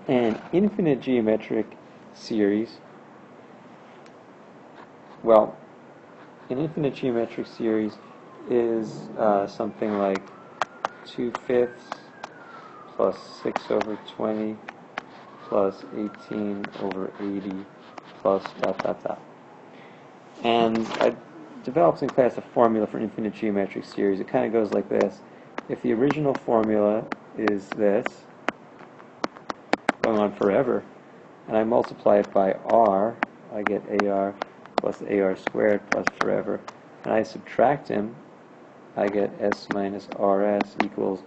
An infinite geometric series, well, an infinite geometric series is something like 2/5 plus 6 over 20 plus 18 over 80 plus ... And I developed in class a formula for infinite geometric series. It kind of goes like this. If the original formula is this, going on forever, and I multiply it by r, I get AR plus AR squared plus forever, and I subtract them, I get S minus RS equals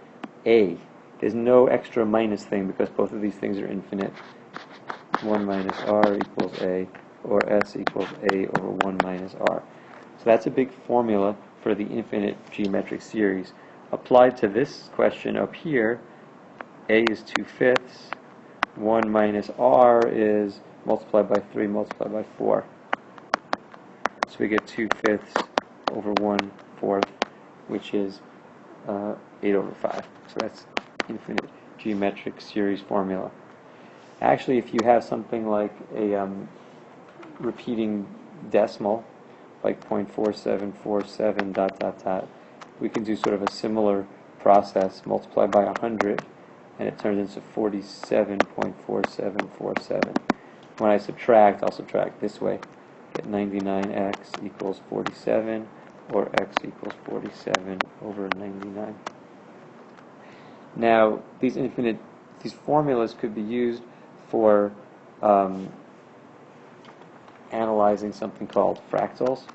A. There's no extra minus thing because both of these things are infinite. 1 minus R equals A, or S equals A over 1 minus R. So that's a big formula for the infinite geometric series. Applied to this question up here, A is 2/5. 1 minus R is multiplied by 3 multiplied by 4. So we get 2/5 over 1/4, which is 8 over 5. So that's infinite geometric series formula. Actually, if you have something like a repeating decimal, like 0.4747 ... we can do sort of a similar process, multiply by 100, and it turns into 47.4747. When I subtract, I'll subtract this way. Get 99x equals 47, or x equals 47 over 99. Now, these formulas could be used for analyzing something called fractals.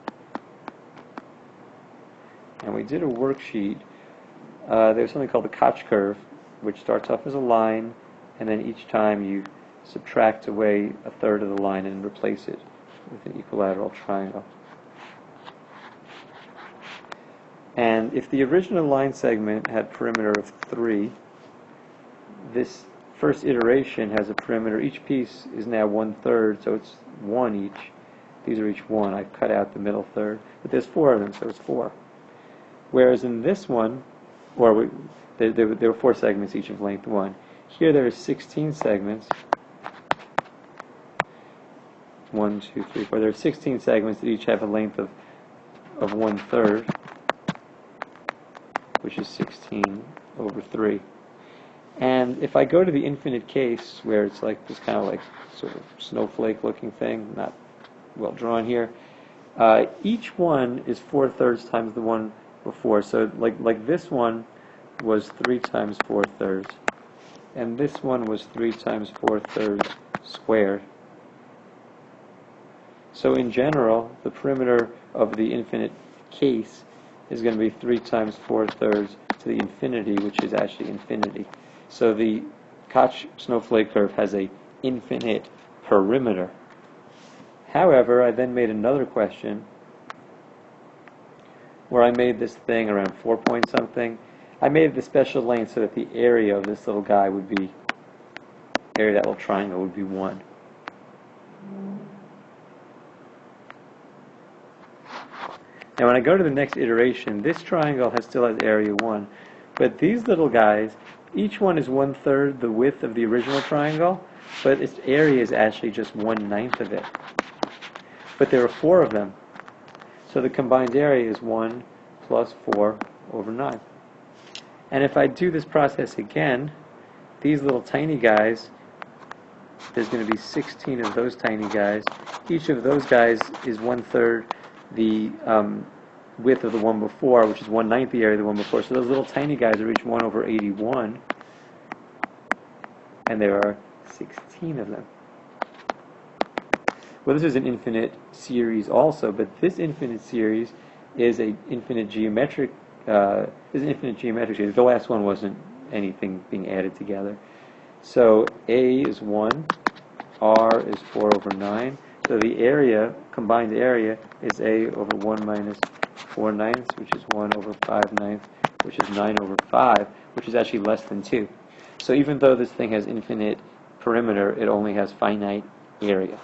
And we did a worksheet. There's something called the Koch curve, which starts off as a line, and then each time you subtract away a third of the line and replace it with an equilateral triangle. And if the original line segment had perimeter of 3, this first iteration has a perimeter. Each piece is now 1/3, so it's 1 each. These are each 1. I've cut out the middle third, but there's 4 of them, so it's 4. Whereas in this one, there were 4 segments, each of length 1. Here there are 16 segments. 1, 2, 3, 4. There are 16 segments that each have a length of 1/3, which is 16 over 3. And if I go to the infinite case, where it's like this kind of like sort of snowflake-looking thing, not well drawn here, each one is 4/3 times the one before. So like this one was 3 times 4/3, and this one was 3 times 4/3 squared. So in general, the perimeter of the infinite case is going to be 3 times 4/3 to the infinity, which is actually infinity. So the Koch snowflake curve has a infinite perimeter. However, I then made another question where I made this thing around 4 point something. I made the special length so that the area of this little guy would be, area of that little triangle would be 1. Now when I go to the next iteration, this triangle still has area 1, but these little guys, each one is 1/3 the width of the original triangle, but its area is actually just 1/9 of it. But there are 4 of them, so the combined area is 1 plus 4 over 9. And if I do this process again, these little tiny guys, there's going to be 16 of those tiny guys. Each of those guys is 1/3 the width of the one before, which is 1/9 the area of the one before. So those little tiny guys are each 1 over 81, and there are 16 of them. Well, this is an infinite series also, but this infinite series is an infinite geometric. Series. The last one wasn't anything being added together. So A is 1, R is 4 over 9. So the area, combined area, is A over 1 minus 4/9, which is 1 over 5/9, which is 9 over 5, which is actually less than 2. So even though this thing has infinite perimeter, it only has finite area.